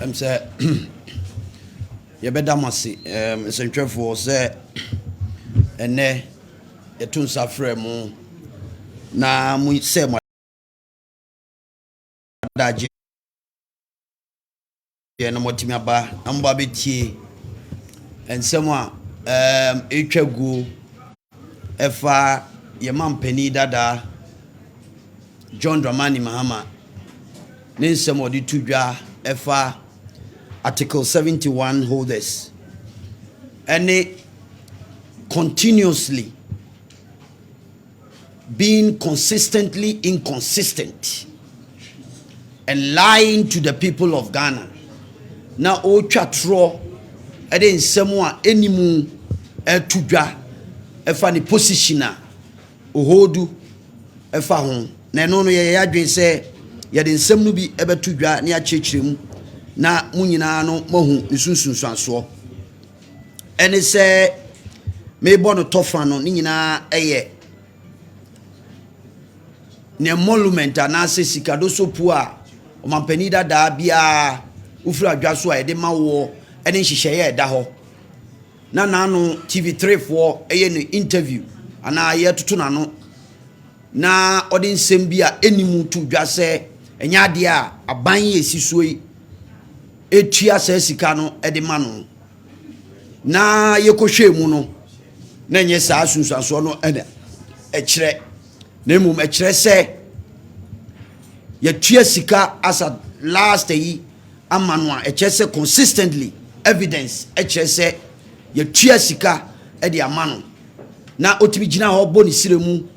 Say you better masi essential for say ene etun safre mu na mu say mo daje ye no motimi aba amba betie ensem a etwagu efa ye mampani dada John Dramani Mahama ne nsem odi tudwa efa Article 71 holders and continuously being consistently inconsistent and lying to the people of Ghana. Now, o chatro ede nsemu a enimu etudwa efa ni positioner ohodu efa ho na no no ye yadwen se ye de nsem no bi ebetudwa ne achechirem na munyina no mahu nsunsunsuanso ene se me bono tofa no nyina eye ne monument anase sikado sopu a omampani dada bia ufiri adwaso a ede mawo ene nhihye eda ho na nanu TV3 for eye ne interview ana ye tutu nano na odi nsem bia enimu tudwa se enya ade a aban ye sisuoi etua sa sika no ede ma no na yekohwe mu no na nye sa asunsuanso no ene ekire na emum ekire se yetua sika asa last yi amano a ekire se consistently evidence ekire se yetua sika ede amano na otimi gina ho bo ni siremu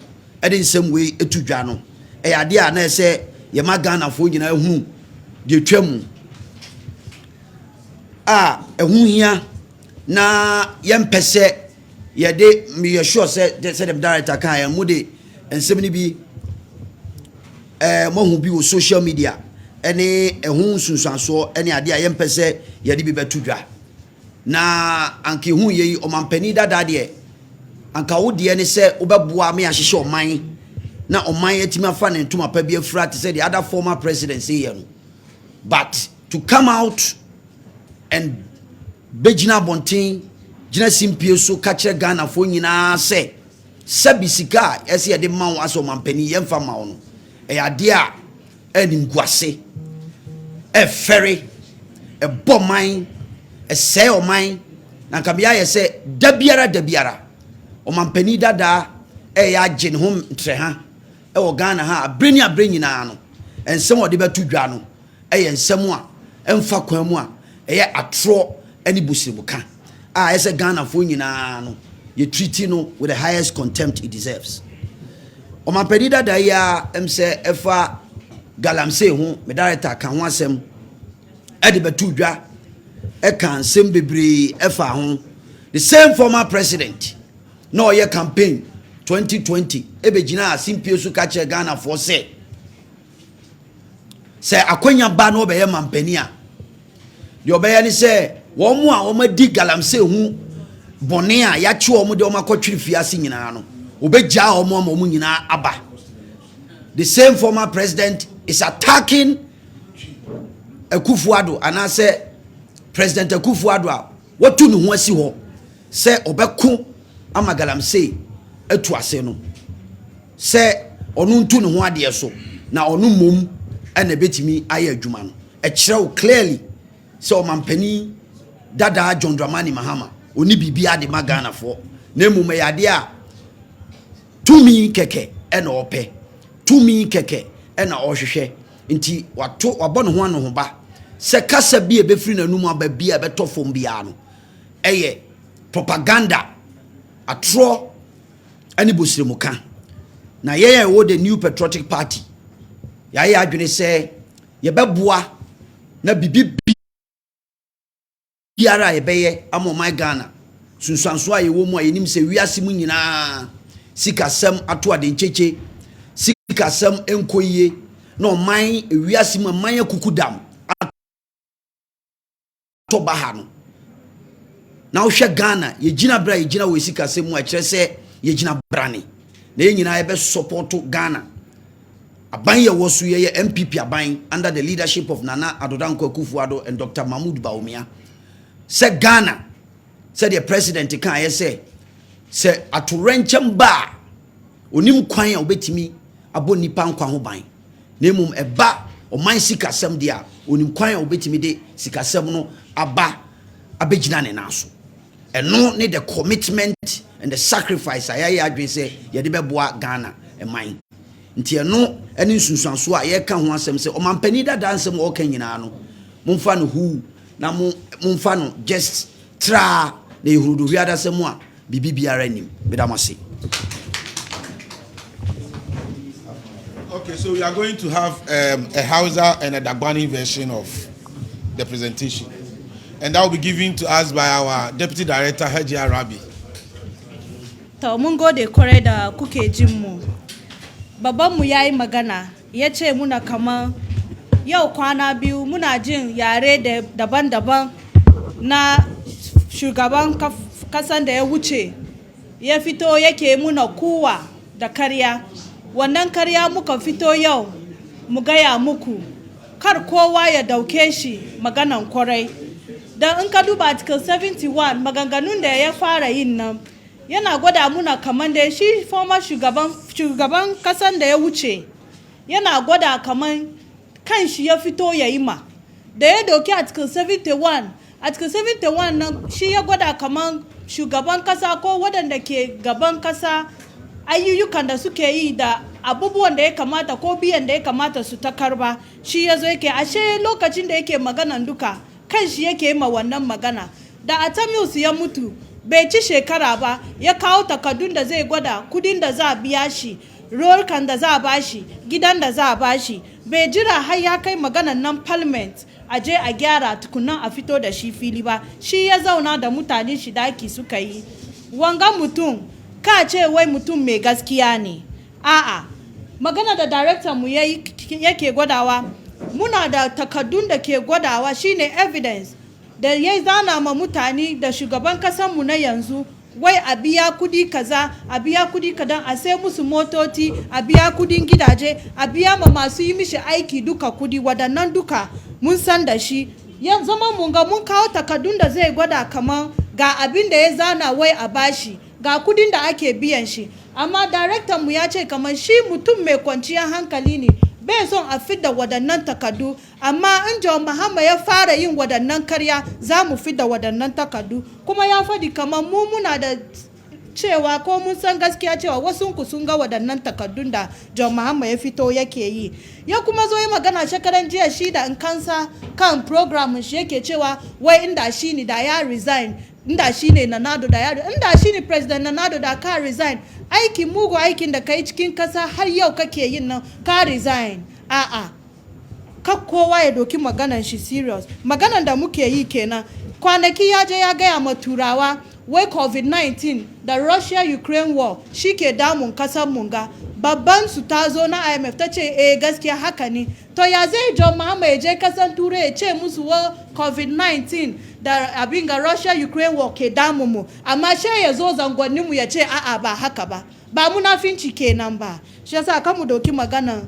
ede nsem we etudwa no ade a na se ye magana fo nyina hu de twam ehunhia na yempese yede me sure say the director kan ya mude ensem ni bi mohu bi wo social media ene ehun sunsanso ene ade a yempese yede bi betudwa na anke hu yeyi omampani dada de anka wo de ne se obeboa me ahihye oman na oman etimi afa ne ntuma pa bi afura te say the other former presidents here but to come out and Bejina Bontin, Jina Simpio so catcher Ghana for nyina say Sabisika, as ye de man was o mampeni yemfa maono. E adia en ngwase. A ferry, a bomb mine, a sail mine, na kabia ye say dabiara o mampeni dada ya jin home treha e o Ghana ha bring na no and some of the betudwa no e ensem a emfa kwan mu a eye atro ani busimuka ese Ghana fo nyina no ye treaty no with the highest contempt it deserves o mampedi dada ya emse efa galamse ho me director kan ho asem e de betudwa e kan sem bebre efa ho the same former president no ye campaign 2020 e be gina asimpio su ka che Ghana for say akwanya ba no be ye mampani a de obaya ni se wo mu a wo madi galamse hu bone a ya che wo mu de wo makotwiri fiase nyina no obegja wo mu nyina aba. The same former president is attacking Akufo-Addo and I say President Akufo-Addo a watu ne ho asi ho se obeko ama galamse atu ase no se onu ntu ne ho ade so na onu mom ene betimi aye adwuma no e kire clearly so mampani dada John Dramani Mahama oni bibia de magana fo na emum yade a tumi keke ena ope tumi keke ena ohwehwe nti wabo no ho ano ho ba se kasa bi e befiri nanum aba bia betofom bia no eye propaganda atro ani bosremuka na yeye wo the New Patriotic Party ya adwene se ye beboa na bibi biara yebeye amomai Ghana sunsanso aye wo mu ayenim se wiase mu nyina sikasem ato ade ncheche sikasem enkoyie na oman wiase mu man akukudam to baha no na wo hwe Ghana ye gina bra ye gina wo sikasem mu a kire se ye gina brane na ye nyina ye be support Ghana Aban ye was ye NPP aban under the leadership of Nana Adodanko Akufo-Addo and Dr. Mahmoud Bawumia. Say Ghana, said the president can say atorenchem ba onim kwan obetimi abo nipa nkwa ho ban. Nemum eba oman sikasem dia onim kwan obetimi de sikasem no aba abegina ne naso. Eno ne the commitment and the sacrifice ayaye adwen say ye de beboa Ghana e man. Nti eno ene nsunsuanso a ye ka ho asem say omampani dada ansem o kan nyina no momfa no hu na momfa no just tra na ihurudu hwiada sem a bibi biara nim bedamase. Okay, so we are going to have a Hausa and a Dagbani version of the presentation, and that will be given to us by our Deputy Director Haji Arabi. To mun gode kore da kuke jin mu. Babban mu yayi magana yace muna kaman yau kwana biyu muna jin yare daban-daban na shugaban kasan da ya wuce ya fito yake muna kuwa da karya. Wannan karya muka fito yau mu gaya muku kar kowa ya dauke shi maganan kwarai. Dan in ka duba article 71 maganganun da ya fara yin nan yana gwada muna kaman da shi former shugaban kasan da ya wuce yana gwada kaman kan shi ya fito ya yi ma da ya doki article 71 nan shi ya gwada kaman shugaban kasa ko wadanda ke gaban kasa ayyukan da suke yi da abubuwan da ya kamata ko biyan da ya kamata su ta karba shi yazo yake ashe lokacin da yake maganan duka kan shi yake yi ma wannan magana da Atamius ya mutu bai ci shekara ba ya kawo takardun da zai gwada kudin da za a biya shi rolkan da za a bashi gidan da za a bashi bai jira har ya kai maganan nan parliament a je a gyara tukunan a fito da shi fili ba shi ya zauna da mutanen shi daki suka yi wanga mutum ka ce wai mutum mai gaskiya ne a'a magana da director mu yake gwadawa muna da takardun da ke gwadawa shine evidence da ya zana ma mutane da shugaban kasan mu na yanzu wai a biya kudi kaza a biya kudi kadan a sai musu motoci a biya kudin gidaje a biya ma masu yi mishi aiki duka kudi wadannan duka mun san da shi yan zama mun ga mun kawo takardun da zai gwada kaman ga abin da ya zana wai a bashi ga kudin da ake biyan shi amma director mu ya ce kaman shi mutum mai kwanciyar hankali ne bai son a fidda wadannan takardu amma in John Mahama ya fara yin wadannan karya za mu fidda wadannan takardu kuma ya faɗi kamar mu muna da cewa ko mun san gaskiya cewa wasu ku sun ga wadannan takardun da John Mahama ya fito yake yi ya kuma zo yi magana shekaran jiya shi da in kansa kan program shi yake cewa wai inda shi ne da ya resign inda shi ne Nanado da ya inda shi ne president Nanado da ka resign aikin mugu aikin da kai cikin kasa har yau kake yin nan ka resign a'a ka kowa ya doki maganan shi serious maganan da muke yi kenan kwanaki ya je ya gaya ma turawa wai COVID-19 da Russia-Ukraine war shi ke damun kasar munga babban su ta zo na IMF ta ce gaskiya haka ne to ya zai John Mahama ya je kasan turai ya ce musu wa COVID-19 da abin ga Russia-Ukraine war ke damun mu amma shi ya zo zangonnin mu ya ce a'a ba haka ba munafinci kenan ba shi yasa kan mu doki magana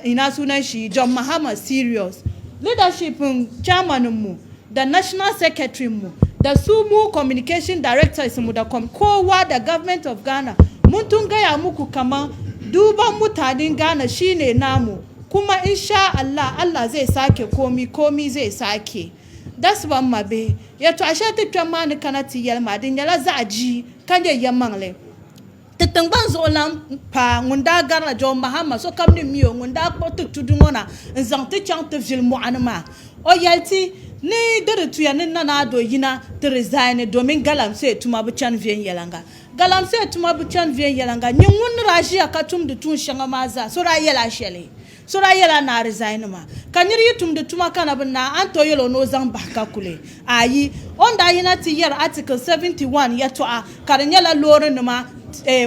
ina sunan shi John Mahama serious leadership chairman mu da national secretary mu da su mu communication directors mu da kowa da government of Ghana mun tun gaya muku kaman duban mutanen Ghana shine namu kuma insha Allah zai sake komi zai sake das ban mabe ya to ashe tutwan man kanati yel madin yala zaji kanje yamangle tetang ban zo lam pa ngunda garla John Mahama so kam ni miyo ngunda ko tutudungona nzante chante vil mu anama o yalti ni dare tuya ni nana do yina to resign domin galamse tuma bu chan vien yelanga galamse tuma bu chan vien yelanga ni mun raji akatum de tun shanga maza so ra yela shele so ra yela na resign ma kaniri yitum de tuma kana na anto yelo no zan baka kule ayi onda yina ti yer article 71 yato a karanyala lore numa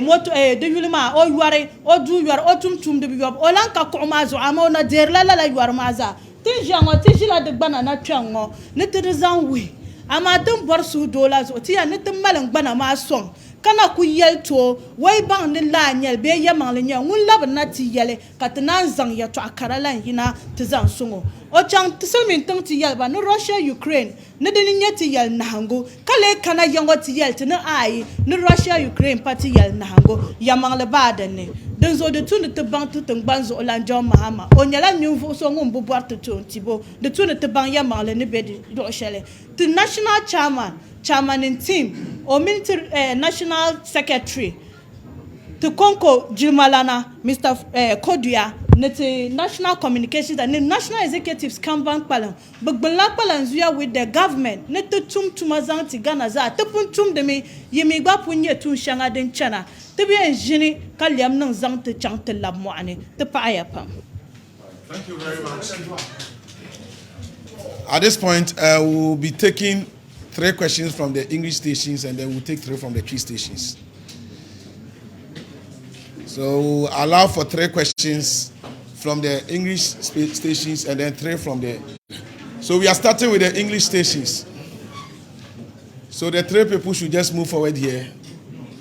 moto de yulma o yuare o du yuare o tum de biyob o lanka ko mazo amona derla la yuare maza tinjango tijila de bana na twango ne tirzan we ama dum bor su dola zo tiya ne tum malan bana ma son kana ku yel to way bang ni la nyel be yamang le nyel ngun lab na ti yele katna zang ya to akarala yina ti zang sungo o chang tiselmin tang ti yel ba no Russia Ukraine ne de nya ti yel na hango kale kana yango ti yel ti na ai no Russia Ukraine party yel na hango yamang le ba de ne den zo de tun te bang tu tang ban zo olanjo Mahama o nyala nyumvo so ngum bu bwar to tibo de tun te bang yamang le ne be do shele the national chairman in team or military national secretary to Konko Jilmalana, Mr. Kodia, the national communications and the national executives Kamban Palan, but Black Palanzuya with the government, net to tum tumazan tiganaza, tupun tum de me, yemiba punye tun shanga den chana, to be a genie, Kaliam non zang to chant to lab moane, the payapam. Thank you very much. At this point, we'll be taking 3 questions from the English stations and then we'll take 3 from the Cree stations. So we'll allow for 3 questions from the English stations and then 3 from the... So we are starting with the English stations. So the 3 people should just move forward here.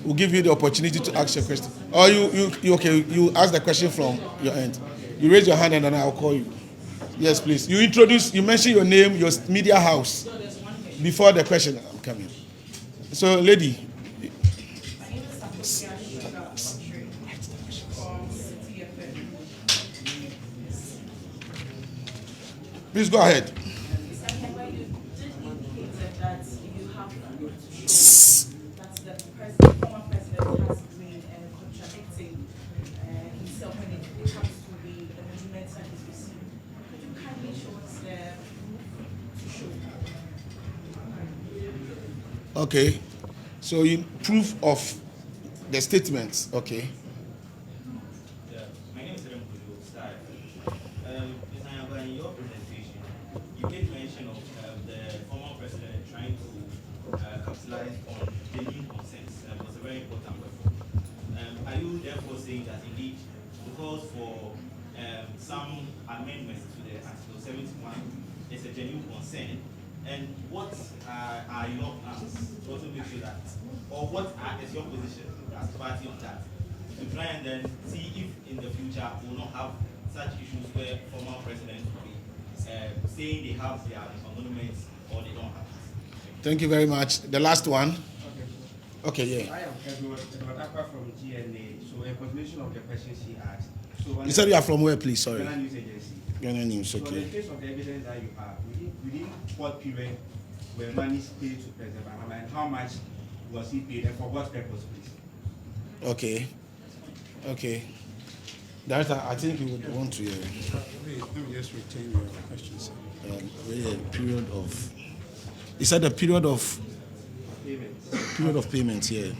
We'll give you the opportunity to ask your question. Or you okay, you ask the question from your end. You raise your hand and then I'll call you. Yes, please. You mention your name, your media house before the question. I'm coming. So, lady. Please go ahead. Okay, so you proof of the statements. Okay. Yeah, my name is Ex in your presentation, you made mention of the former president trying to capitalize on genuine consent. That was a very important word. Are you therefore saying that indeed, because for some amendments to the Article 71, there's a genuine consent? And what are your plans to also make sure that, or what is your position as party on that, to try and then see if in the future we will not have such issues where former presidents will be saying they have their emoluments or they don't have it? Thank you very much. The last one. Okay, yeah. I am Edward Akwa from GNA. So a continuation of the questions he asked. So You said you are from where, please? Sorry. Ghana News Agency. Ghana News, So in the okay. case of the evidence that you have, within what period were monies paid to President Mahama and how much was he paid and for what purpose, please? Okay. Okay. Director, I think you would want to... Let me just retain your questions. really a period of... You said a period of... Payments. Period of payments, yeah.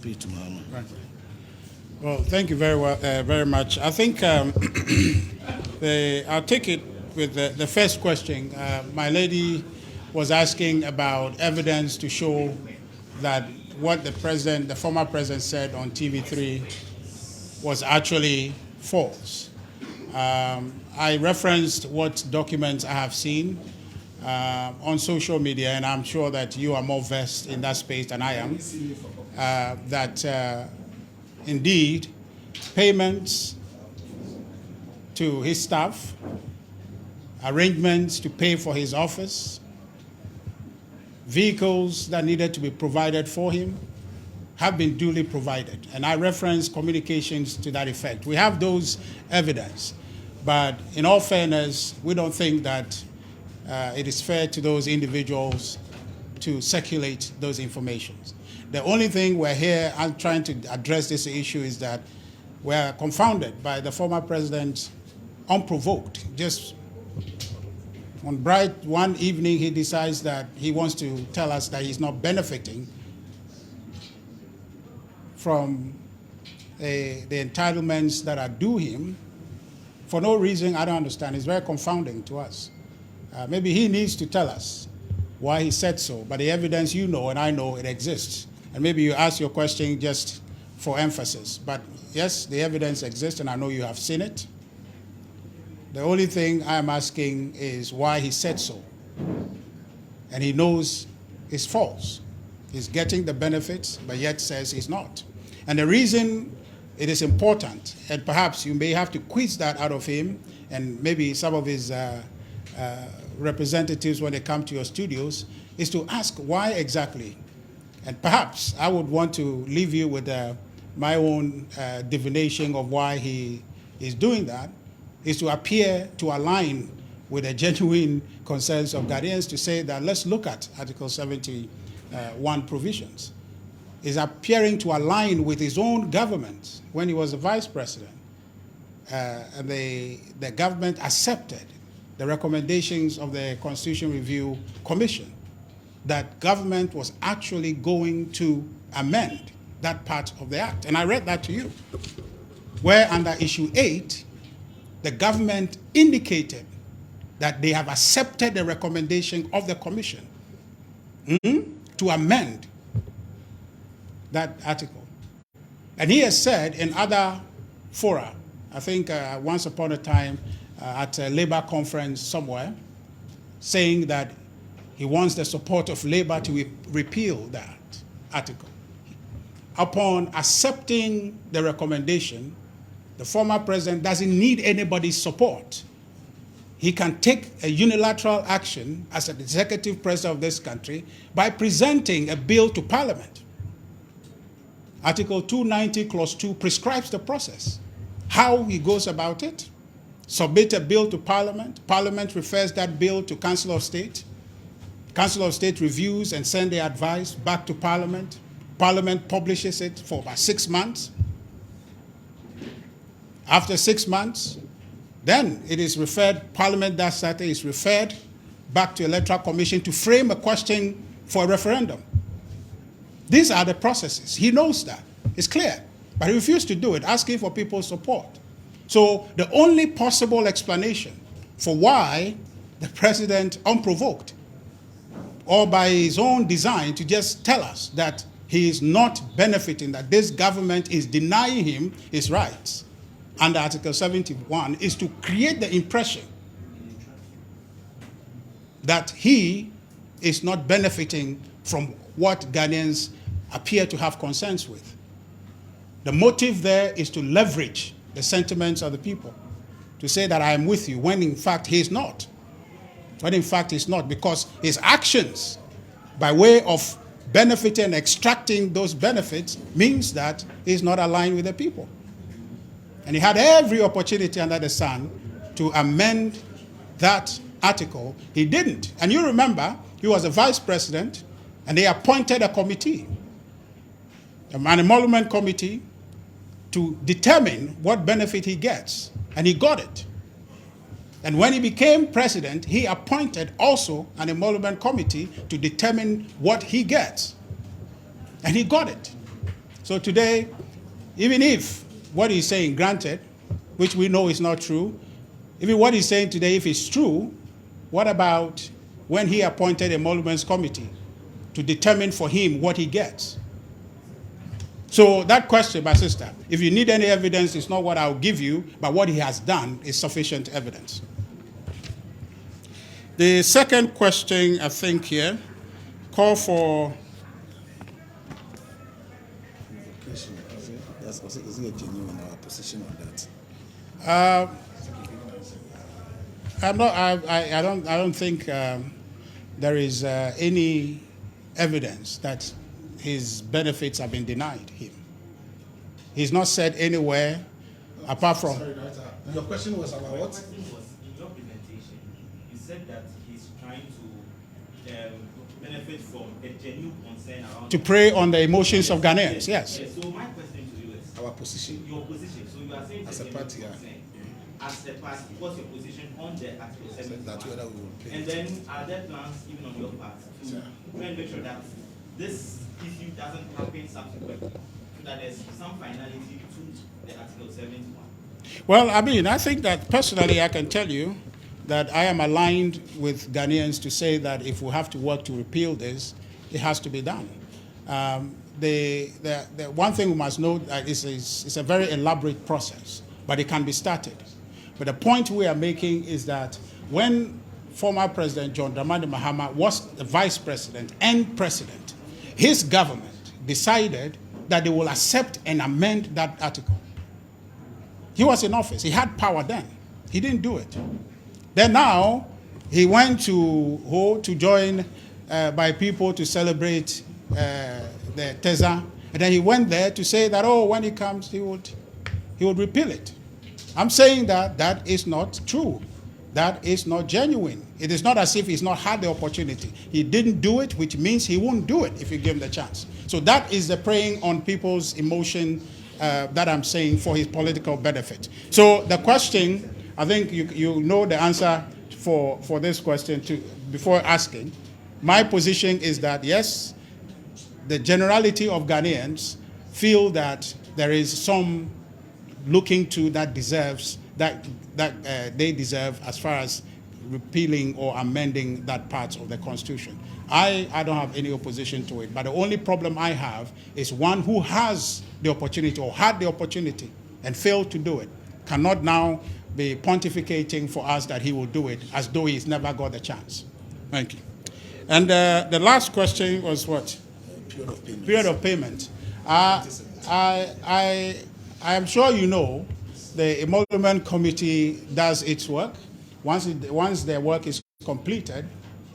Pay to Mahama. Right. Well, thank you very much. I think I'll take it with the first question. My lady was asking about evidence to show that what the former president said on TV3 was actually false. I referenced what documents I have seen on social media, and I'm sure that you are more versed in that space than I am, that indeed payments to his staff, arrangements to pay for his office, vehicles that needed to be provided for him have been duly provided. And I reference communications to that effect. We have those evidence, but in all fairness, we don't think that it is fair to those individuals to circulate those informations. The only thing we're here and trying to address this issue is that we're confounded by the former president unprovoked. Just one evening, he decides that he wants to tell us that he's not benefiting from the entitlements that are due him for no reason I don't understand. It's very confounding to us. Maybe he needs to tell us why he said so, but the evidence you know and I know it exists. And maybe you ask your question just for emphasis. But yes, the evidence exists and I know you have seen it. The only thing I'm asking is why he said so. And he knows it's false. He's getting the benefits, but yet says he's not. And the reason it is important, and perhaps you may have to quiz that out of him, and maybe some of his representatives when they come to your studios, is to ask why exactly. And perhaps I would want to leave you with my own divination of why he is doing that, is to appear to align with the genuine concerns of Ghanaians, to say that let's look at Article 71 provisions. Is appearing to align with his own government when he was the vice president. And the government accepted the recommendations of the Constitution Review Commission that government was actually going to amend that part of the act. And I read that to you, where under issue 8, the government indicated that they have accepted the recommendation of the commission to amend that article. And he has said in other fora, I think once upon a time at a labor conference somewhere, saying that he wants the support of labor to repeal that article. Upon accepting the recommendation, the former president doesn't need anybody's support. He can take a unilateral action as an executive president of this country by presenting a bill to Parliament. Article 290, Clause 2 prescribes the process. How he goes about it: submit a bill to Parliament. Parliament refers that bill to Council of State. Council of State reviews and sends their advice back to Parliament. Parliament publishes it for about 6 months. After 6 months, then it is referred, Parliament does that, is referred back to Electoral Commission to frame a question for a referendum. These are the processes. He knows that. It's clear. But he refused to do it, asking for people's support. So the only possible explanation for why the president, unprovoked, or by his own design, to just tell us that he is not benefiting, that this government is denying him his rights under Article 71, is to create the impression that he is not benefiting from what Ghanaians appear to have concerns with. The motive there is to leverage the sentiments of the people, to say that I am with you, when in fact he is not. When in fact he's not, because his actions, by way of benefiting and extracting those benefits, means that he's not aligned with the people. And he had every opportunity under the sun to amend that article. He didn't. And you remember, he was a vice president, and they appointed a committee, an emolument committee, to determine what benefit he gets. And he got it. And when he became president, he appointed also an emolument committee to determine what he gets. And he got it. So today, even if what he's saying, granted, which we know is not true, even what he's saying today, if it's true, what about when he appointed emoluments committee to determine for him what he gets? So that question, my sister, if you need any evidence, it's not what I'll give you, but what he has done is sufficient evidence. The second question, I think here, call for... Is he a genuine position on that? I don't think there is any evidence that his benefits have been denied him. He's not said anywhere apart from... Sorry, your question was about what? My question was, in your presentation, you said that he's trying to benefit from a genuine concern around... To prey on the emotions of Ghanaians, yes. So my question to you is... Our position. Your position. So you are saying as a party, as a party, what's your position on the Article 71? That's whether we will pay. And then are there plans, even on your part, to try and make sure that this issue doesn't happen subsequently, so that there's some finality to the Article 71? Well, I mean, I think that personally I can tell you that I am aligned with Ghanaians to say that if we have to work to repeal this, it has to be done. The one thing we must note is it's a very elaborate process, but it can be started. But the point we are making is that when former President John Dramani Mahama was the vice president and president, his government decided that they will accept and amend that article. He was in office. He had power then. He didn't do it. Then now, he went to join by people to celebrate the Teza. And then he went there to say that, oh, when he comes, he would repeal it. I'm saying that is not true. That is not genuine. It is not as if he's not had the opportunity. He didn't do it, which means he won't do it if you give him the chance. So that is the preying on people's emotion that I'm saying for his political benefit. So the question, I think you know the answer for this question before asking. My position is that, yes, the generality of Ghanaians feel that there is some looking to that deserves, that they deserve as far as repealing or amending that part of the Constitution. I don't have any opposition to it, but the only problem I have is one who has the opportunity or had the opportunity and failed to do it cannot now be pontificating for us that he will do it as though he's never got the chance. Thank you. And the last question was what? Period of payment. I am sure you know the emolument committee does its work. Once their work is completed,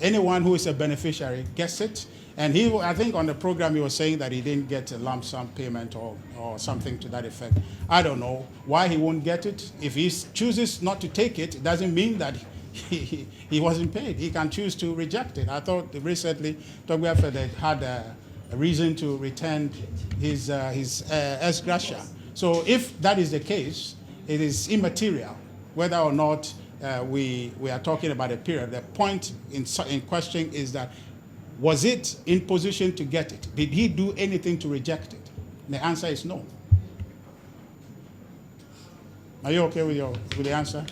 anyone who is a beneficiary gets it. And I think on the program he was saying that he didn't get a lump sum payment or something to that effect. I don't know why he won't get it. If he chooses not to take it, it doesn't mean that he wasn't paid. He can choose to reject it. I thought recently Togbe Fede had a reason to return his ex gratia. So if that is the case, it is immaterial whether or not we are talking about a period. The point in question is that, was it in position to get it? Did he do anything to reject it? And the answer is no. Are you okay with the answer?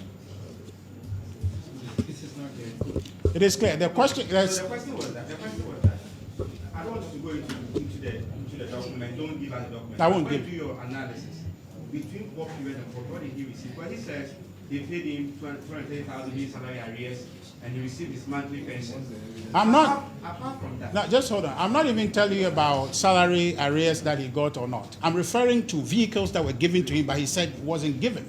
This is not clear. It is clear. The question is... So the question was that. I don't want you to go into the document. Don't give us the document. I won't give. Do your analysis between what period and what did he receive? But he says they paid him 230,000 in salary arrears, and he received his monthly pension. I'm not. Apart from that. No, just hold on. I'm not even telling you about salary arrears that he got or not. I'm referring to vehicles that were given to him, but he said it wasn't given.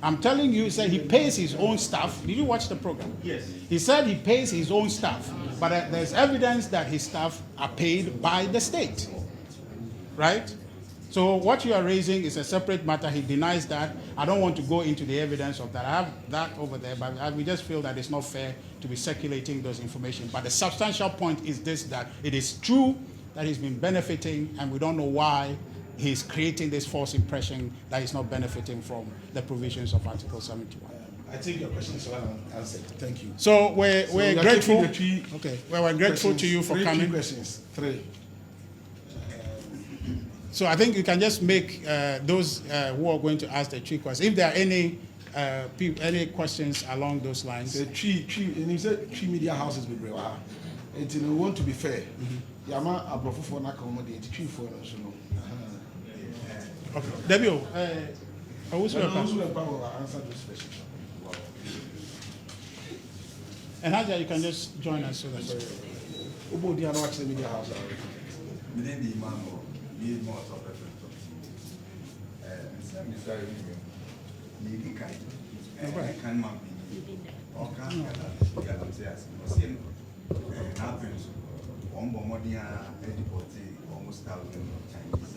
I'm telling you, he said he pays his own staff. Did you watch the program? Yes. He said he pays his own staff, but there's evidence that his staff are paid by the state, right? So what you are raising is a separate matter. He denies that. I don't want to go into the evidence of that. I have that over there, but we just feel that it's not fair to be circulating those information. But the substantial point is this, that it is true that he's been benefiting, and we don't know why he's creating this false impression that he's not benefiting from the provisions of Article 71. I think your question is well answered. Thank you. So we're grateful. Okay. Well, we're grateful to you for coming. 3 questions. 3. So I think you can just make those who are going to ask the 3 questions. If there are any questions along those lines. The 3, and he said 3 media houses will be wow. And we want to be fair. Yama abrofu for na accommodate 3 for us. Okay. Debio, who's your answer those questions. And Haja, you can just join us so that. Ubo di watch the media house. Within the imam need more of Mr. Maybe can man be or can happens one more almost 1,000 Chinese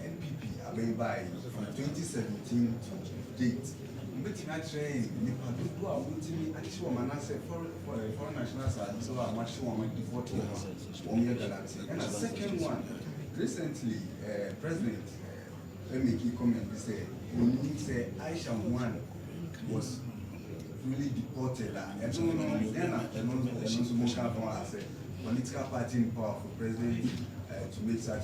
NPP by 2017 to date. I train Nipa do a waiting actual Manasseh foreign national service, so I'm actually 1 year galaxy. And the second one, recently, President make comment to say, when he said Aisha One was really deported, and political party in power for President to make such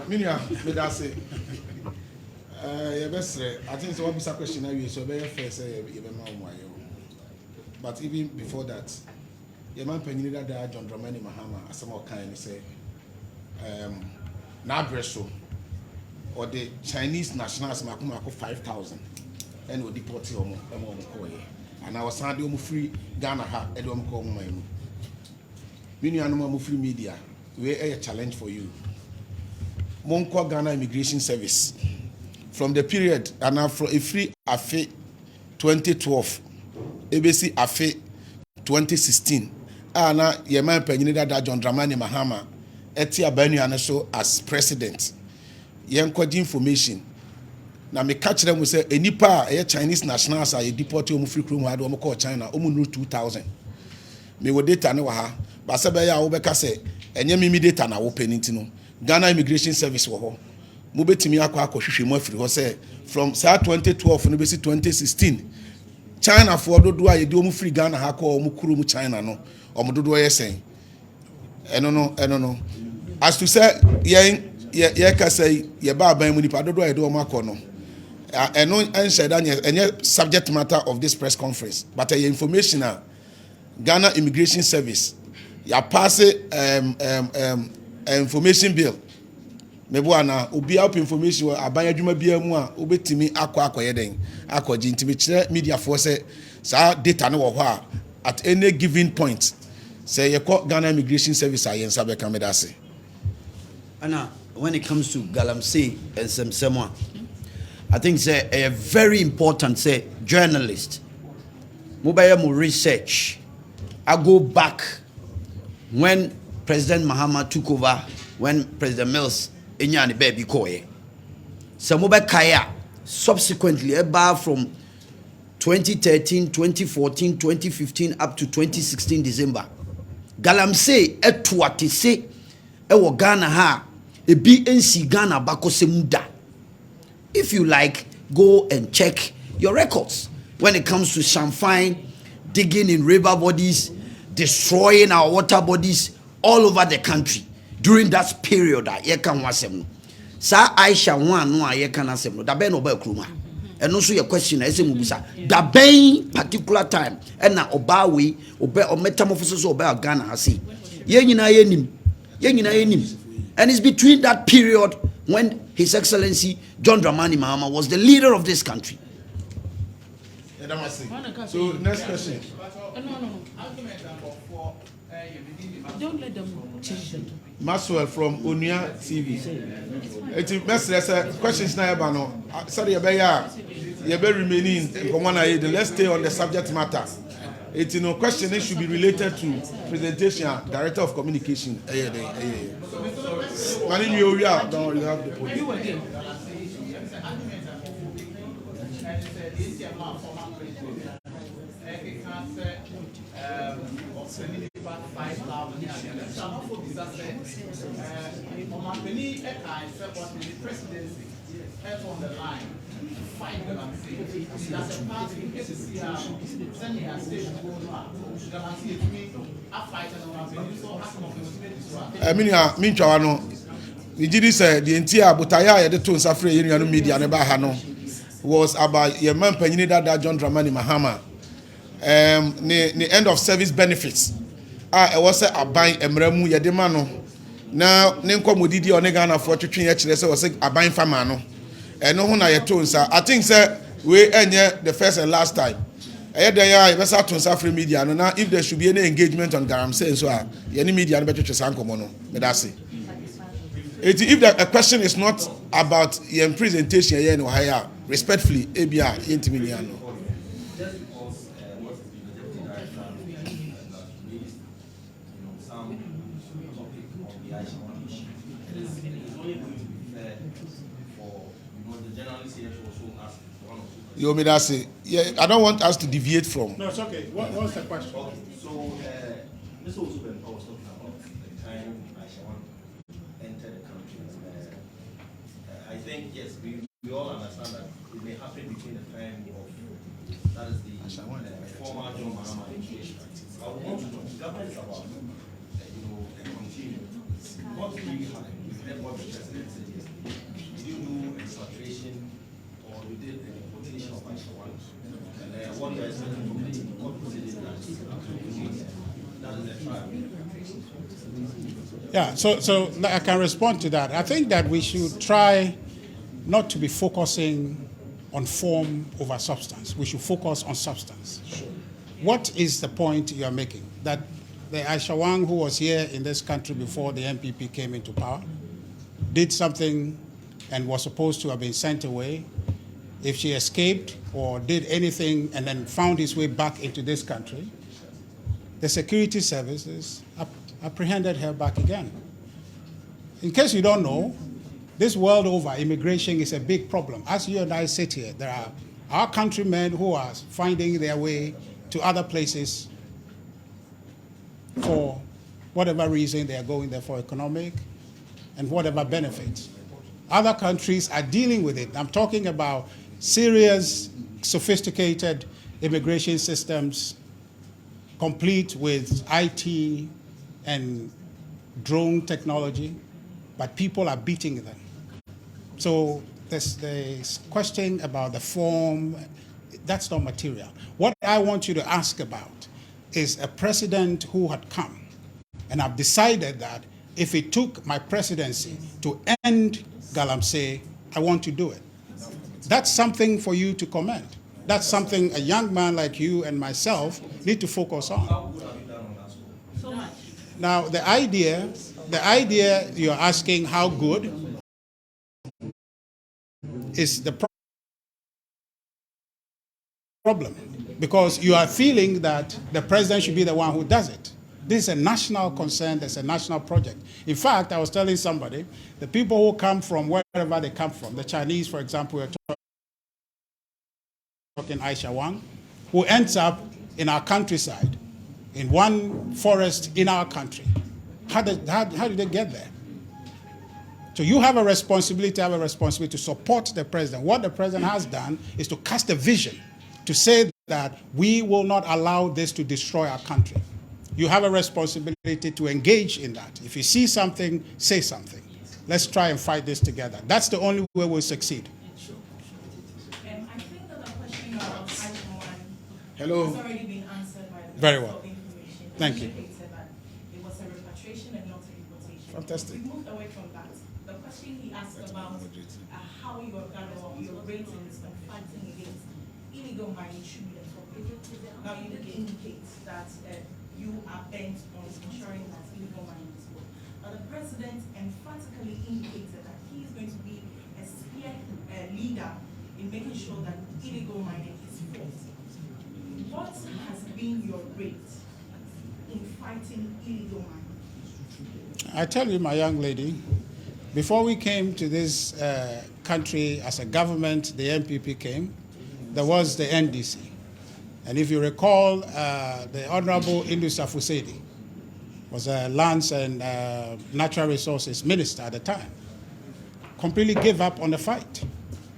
Minya, may I say? I think it's one bisa question now. So very fair say but even before that, your man penny that there John Dramani Mahama as some kind say na breso or the Chinese nationals makuma 5,000 and we deport you and I was sending free Ghana ha and call my Many animal free media, we a challenge for you. Monko Ghana Immigration Service. From the period, and now from a free Afe 2012, ABC Afe 2016, and now Yeman Penina John Dramani Mahama, Etia Benu as president. Yenko information. Now me catch them, we say, a Nipa, a Chinese nationals are deported to free room, I don't call China, almost 2,000. Me wo data ne wa ha ba se be ya wo be ka se enye mimi data na wo peniti no Ghana Immigration Service wo ho mo betimi akwa mu afiri ho se from saa 2012 no be 2016 China for dodo a ye di omu free Ghana ha ko omu kuro mu China no omu dodo ye sen eno no as to say ye ka say ye ba ban mu nipa dodo a ye do omu akọ no eno ense da enye subject matter of this press conference but information Ghana Immigration Service, ya pass information bill. Mebuana, ubi up information abanya juma biya mua ubetimi akwa yeden akwa jintimi media force sa data no wo at any given point. Say you call Ghana Immigration Service ayen sabe kamedase. Anna, when it comes to Galamsey and Semsemwa, I think say a very important say journalist. Mobile research. I go back when President Mahama took over, when President Mills Inyani baby koye. Samoba Kaya subsequently about from 2013, 2014, 2015 up to 2016 December. Galamsey etuati se ewo Ghana ha ebi ensi Ghana bako se muda. If you like, go and check your records when it comes to Shamfine, digging in river bodies, destroying our water bodies all over the country during that period. Yekan wasem. Sa Aisha one no yekan asem no. Dabe no ba kruma. And also your question is mubusa. Dabe particular time. And na oba we oba metamorphosis oba Ghana hasi. Ye nyina yenim. And it's between that period when His Excellency John Dramani Mahama was the leader of this country. So next question. No. Don't let them change them. Maxwell from Onia TV. It's a questions now about no. Sorry, you better remaining. Let's stay on the subject matter. It's question that should be related to presentation. Director of Communication. Mani you have the podium. The entire Butaya the two Safri Union media never had was about your man Penina John Dramani Mahama. The end of service benefits. I was a buying Emremu Yademano. Now, Nenko Mudidi or Negana for 2 years was a buying famano. And no one I told sir. I think, sir, we end the first and last time. I had the Safri media. Now, if there should be any engagement on Garam saying so, any media better to Sanko Mono. That's it. If the question is not about your presentation, respectfully, ABR, Intiminiano. You mean that's it? Yeah, I don't want us to deviate from. No, it's okay. What's the question? Okay. So, this also been I was talking about the time Aisha entered the country. I think yes, we all understand that it may happen between the time of that is the former John Mahama administration. I would want to know government is about continue. What really happened? We heard what the president said yesterday. Did you do a saturation or you did an importation of Aisha one? And what you are expecting from the court proceedings that is the trial. Yeah, so I can respond to that. I think that we should try not to be focusing on form over substance. We should focus on substance. Sure. What is the point you are making? That the Aishawang who was here in this country before the NPP came into power, did something and was supposed to have been sent away, if she escaped or did anything and then found his way back into this country, the security services apprehended her back again. In case you don't know, this world over, immigration is a big problem. As you and I sit here, there are our countrymen who are finding their way to other places for whatever reason. They are going there for economic and whatever benefits. Other countries are dealing with it. I'm talking about serious, sophisticated immigration systems, complete with IT and drone technology, but people are beating them. So this question about the form, that's not material. What I want you to ask about is a president who had come, and I've decided that if it took my presidency to end Galamsey, I want to do it. That's something for you to comment. That's something a young man like you and myself need to focus on. So much. Now, the idea you're asking how good is the problem, because you are feeling that the president should be the one who does it. This is a national concern, it's a national project. In fact, I was telling somebody, the people who come from wherever they come from, the Chinese, for example, we're talking Aisha Wang, who ends up in our countryside, in one forest in our country. How did they get there? So you have a responsibility to support the president. What the president has done is to cast a vision, to say that we will not allow this to destroy our country. You have a responsibility to engage in that. If you see something, say something. Let's try and fight this together. That's the only way we'll succeed. I think that the question of Aishwan Hello. has already been answered by the Very Minister well. of Information. Thank you. Indicated that it was a repatriation and not a deportation. Fantastic. We moved away from that. The question he asked about how your ratings on fighting against illegal mining should be appropriate. Now you did indicate that you are bent on ensuring that illegal mining is good. Now the president emphatically indicated that he is going to be a spear leader in making sure that illegal mining is fought. What has been your rate in fighting illegal mining? I tell you, my young lady, before we came to this country as a government, the NPP came, there was the NDC. And if you recall, the Honorable Indus Afusedi was a lands and natural resources minister at the time, completely gave up on the fight.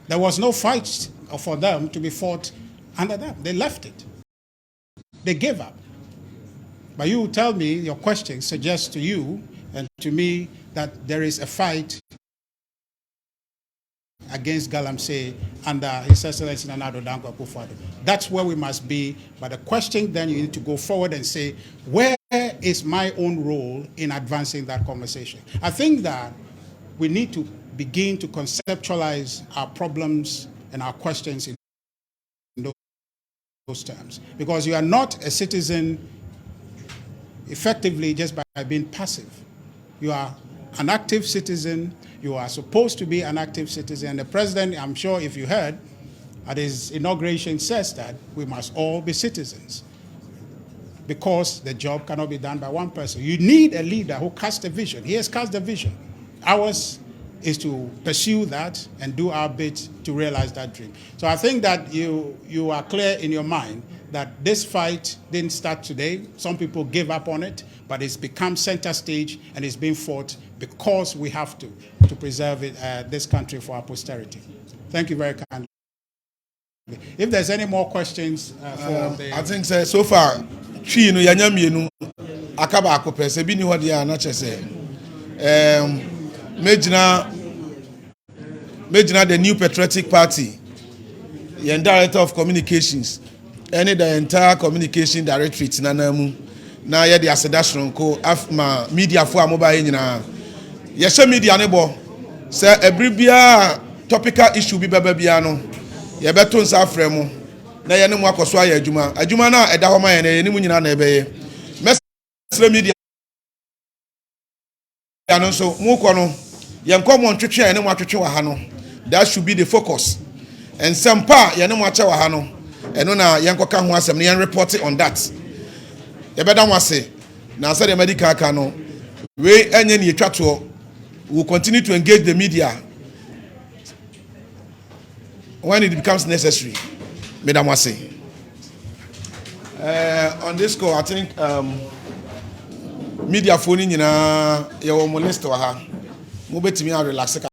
There was no fight for them to be fought under them. They left it. They gave up. But you tell me, your question suggests to you and to me that there is a fight against Galamsey under His Excellency Nana Addo Dankwa Akufo-Addo. That's where we must be. But the question then, you need to go forward and say, where is my own role in advancing that conversation? I think that we need to begin to conceptualize our problems and our questions in those terms. Because you are not a citizen effectively just by being passive. You are an active citizen. You are supposed to be an active citizen. The president, I'm sure if you heard, at his inauguration says that we must all be citizens because the job cannot be done by one person. You need a leader who casts a vision. He has cast a vision. Ours is to pursue that and do our bit to realize that dream. So I think that you are clear in your mind that this fight didn't start today. Some people gave up on it, but it's become center stage and it's being fought because we have to preserve it, this country for our posterity. Thank you very kindly. If there's any more questions for the... I think so far, tree no yanya mienu akaba akopese bi ni ho de ana chese. Mejina the New Patriotic Party, the Director of Communications, any the entire communication directorate nanamu na ye the asedashronko afma media for mobile nyina. Yeshe media ne bo say every bia topical issue bi baba bia no ye beto nsa fremu na ye ne mu akoso aye adwuma na eda ho ma ye ne mu nyina na ebeye media no so mu kɔ no yɛn kɔ mo ntwetwe yɛn ne mo atwetwe wɔ ha no that should be the focus and sampa yɛn ne mo akyɛ wɔ ha no ɛno na yɛn kɔ ka ho asɛm ne yɛn report on that yɛbɛda mo ase na sɛ de medical ka no we enye ne yɛtwa toɔ we will continue to engage the media when it becomes necessary meda mo ase on this call I think media phone nyinaa yɛwɔ mo list wɔ ha mo betimi a relax